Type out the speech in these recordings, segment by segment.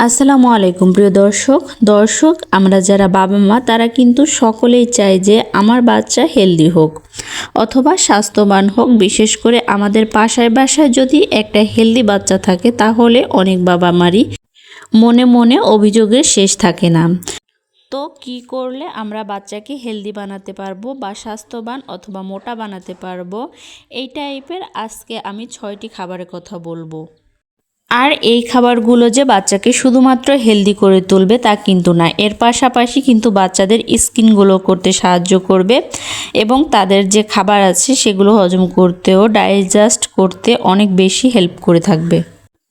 আসসালামু আলাইকুম প্রিয় দর্শক আমরা যারা বাবা মা তারা কিন্তু সকলেই চায় যে আমার বাচ্চা হেলদি হোক অথবা স্বাস্থ্যবান হোক। বিশেষ করে আমাদের বাসায় যদি একটা হেলদি বাচ্চা থাকে তাহলে অনেক বাবা মারই মনে মনে অভিযোগের শেষ থাকে না। তো কি করলে আমরা বাচ্চাকে হেলদি বানাতে পারবো বা স্বাস্থ্যবান অথবা মোটা বানাতে পারবো, এই টাইপের আজকে আমি 6টি খাবারের কথা বলবো। আর এই খাবারগুলো যে বাচ্চাকে শুধুমাত্র হেলদি করে তুলবে তা কিন্তু না, এর পাশাপাশি কিন্তু বাচ্চাদের স্কিন গ্লো করতে সাহায্য করবে এবং তাদের যে খাবার আছে সেগুলো হজম করতেও ডাইজেস্ট করতে অনেক বেশি হেল্প করে থাকবে।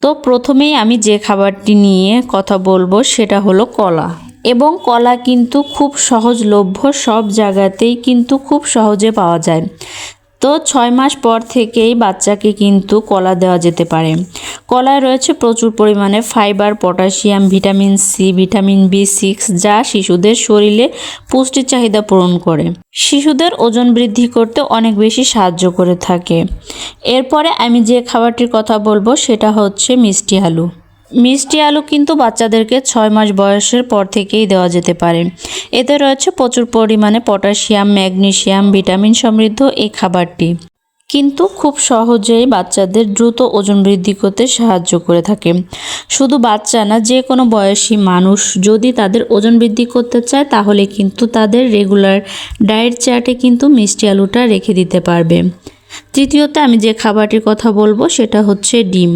তো প্রথমেই আমি যে খাবারটি নিয়ে কথা বলবো সেটা হলো কলা। এবং কলা কিন্তু খুব সহজলভ্য, সব জায়গাতেই কিন্তু খুব সহজে পাওয়া যায়। তো 6 মাস পর থেকেই বাচ্চাকে কিন্তু কলা দেওয়া যেতে পারে। কলায় রয়েছে প্রচুর পরিমাণে fibre, potassium, vitamin C, vitamin বি6, যা শিশুদের শরীরে পুষ্টির চাহিদা পূরণ করে, শিশুদের ওজন বৃদ্ধি করতে অনেক বেশি সাহায্য করে থাকে। এরপরে আমি যে খাবারটির কথা বলবো সেটা হচ্ছে মিষ্টি আলু। মিষ্টি আলু কিন্তু বাচ্চাদেরকে 6 মাস বয়সের পর থেকেই দেওয়া যেতে পারে। এতে রয়েছে প্রচুর পরিমাণে পটাশিয়াম, ম্যাগনেসিয়াম, ভিটামিন সমৃদ্ধ এই খাবারটি কিন্তু খুব সহজেই বাচ্চাদের দ্রুত ওজন বৃদ্ধি করতে সাহায্য করে থাকে। শুধু বাচ্চা না, যে কোনো বয়সী মানুষ যদি তাদের ওজন বৃদ্ধি করতে চায় তাহলে কিন্তু তাদের রেগুলার ডায়েট চার্টে কিন্তু মিষ্টি আলুটা রেখে দিতে পারবে। তৃতীয়ত আমি যে খাবারটির কথা বলবো সেটা হচ্ছে ডিম।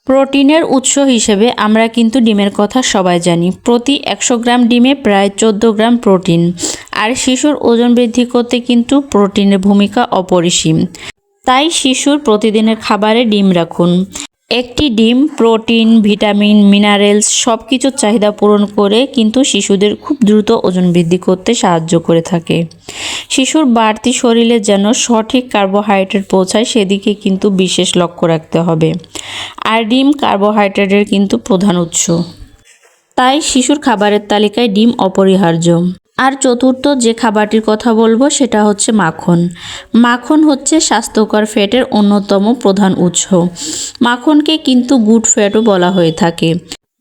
প্রোটিনের উৎস হিসেবে আমরা কিন্তু ডিমের কথা সবাই জানি। প্রতি 100 গ্রাম ডিমে প্রায় 14 গ্রাম প্রোটিন। আর শিশুর ওজন বৃদ্ধি করতে কিন্তু প্রোটিনের ভূমিকা অপরিসীম। তাই শিশুর প্রতিদিনের খাবারে ডিম রাখুন। একটি ডিম প্রোটিন, ভিটামিন, মিনারেলস সব কিছুর চাহিদা পূরণ করে কিন্তু শিশুদের খুব দ্রুত ওজন বৃদ্ধি করতে সাহায্য করে থাকে। শিশুর বাড়তি শরীরে যেন সঠিক কার্বোহাইড্রেট পৌঁছায় সেদিকে কিন্তু বিশেষ লক্ষ্য রাখতে হবে। আর ডিম কার্বোহাইড্রেটের কিন্তু প্রধান উৎস, তাই শিশুর খাবারের তালিকায় ডিম অপরিহার্য। আর চতুর্থ যে খাবারটির কথা বলবো সেটা হচ্ছে মাখন। মাখন হচ্ছে স্বাস্থ্যকর ফ্যাটের অন্যতম প্রধান উৎস। মাখনকে কিন্তু গুড ফ্যাটও বলা হয়ে থাকে।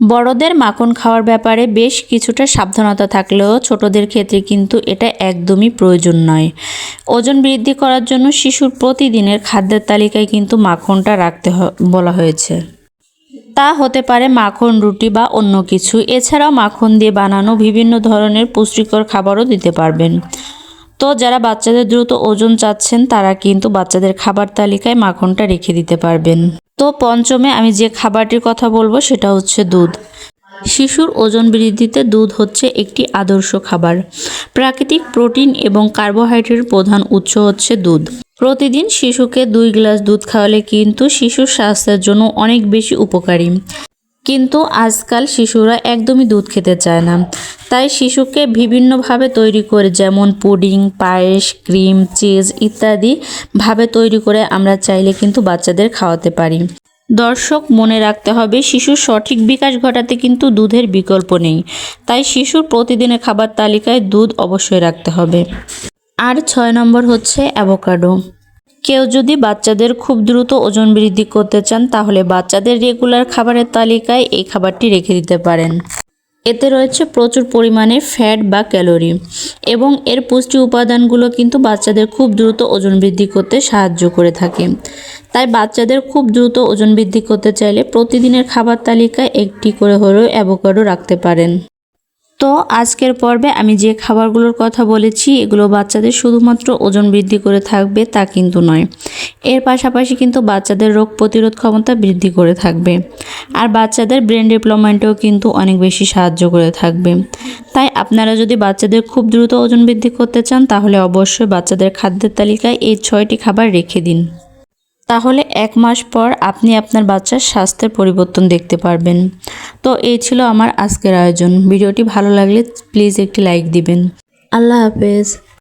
বড়দের মাখন খাওয়ার ব্যাপারে বেশ কিছুটা সাবধানতা থাকলেও ছোটদের ক্ষেত্রে কিন্তু এটা একদমই প্রয়োজন নয়। ওজন বৃদ্ধি করার জন্য শিশুর প্রতিদিনের খাদ্যের তালিকায় কিন্তু মাখনটা রাখতে বলা হয়েছে। তা হতে পারে মাখন রুটি বা অন্য কিছু। এছাড়াও মাখন দিয়ে বানানো বিভিন্ন ধরনের পুষ্টিকর খাবারও দিতে পারবেন। তো যারা বাচ্চাদের দ্রুত ওজন চাচ্ছেন তারা কিন্তু বাচ্চাদের খাবার তালিকায় মাখনটা রেখে দিতে পারবেন। তো পঞ্চমে আমি যে খাবারটির কথা বলবো সেটা হচ্ছে দুধ। শিশুর ওজন বৃদ্ধিতে দুধ হচ্ছে একটি আদর্শ খাবার। প্রাকৃতিক প্রোটিন এবং কার্বোহাইড্রেটের প্রধান উৎস হচ্ছে দুধ। প্রতিদিন শিশুকে 2 গ্লাস দুধ খাওয়ালে কিন্তু শিশুর স্বাস্থ্যের জন্য অনেক বেশি উপকারী। কিন্তু আজকাল শিশুরা একদমই দুধ খেতে চায় না। তাই শিশুকে বিভিন্নভাবে তৈরি করে, যেমন পুডিং, পায়েস, ক্রিম, চিজ ইত্যাদি ভাবে তৈরি করে আমরা চাইলে কিন্তু বাচ্চাদের খাওয়াতে পারি। দর্শক, মনে রাখতে হবে শিশুর সঠিক বিকাশ ঘটাতে কিন্তু দুধের বিকল্প নেই। তাই শিশুর প্রতিদিনের খাবার তালিকায় দুধ অবশ্যই রাখতে হবে। আর 6 নম্বর হচ্ছে অ্যাভোকাডো। কেউ যদি বাচ্চাদের খুব দ্রুত ওজন বৃদ্ধি করতে চান তাহলে বাচ্চাদের রেগুলার খাবারের তালিকায় এই খাবারটি রেখে দিতে পারেন। এতে রয়েছে প্রচুর পরিমাণে ফ্যাট বা ক্যালোরি এবং এর পুষ্টি উপাদানগুলো কিন্তু বাচ্চাদের খুব দ্রুত ওজন বৃদ্ধি করতে সাহায্য করে থাকে। তাই বাচ্চাদের খুব দ্রুত ওজন বৃদ্ধি করতে চাইলে প্রতিদিনের খাবার তালিকায় একটি করে হলেও অ্যাভোকাডো রাখতে পারেন। তো আজকের পর্বে আমি যে খাবারগুলোর কথা বলেছি এগুলো বাচ্চাদের শুধুমাত্র ওজন বৃদ্ধি করে থাকবে তা কিন্তু নয়, এর পাশাপাশি কিন্তু বাচ্চাদের রোগ প্রতিরোধ ক্ষমতা বৃদ্ধি করে থাকবে। আর বাচ্চাদের ব্রেন ডেভেলপমেন্টেও কিন্তু অনেক বেশি সাহায্য করে থাকবে। তাই আপনারা যদি বাচ্চাদের খুব দ্রুত ওজন বৃদ্ধি করতে চান তাহলে অবশ্যই বাচ্চাদের খাদ্যের তালিকায় এই 6টি খাবার রেখে দিন। তাহলে 1 মাস পর আপনি আপনার বাচ্চার স্বাস্থ্যের পরিবর্তন দেখতে পারবেন। তো এই ছিল আমার আজকের আয়োজন। ভিডিওটি ভালো লাগলে প্লিজ একটি লাইক দিবেন। আল্লাহ হাফেজ।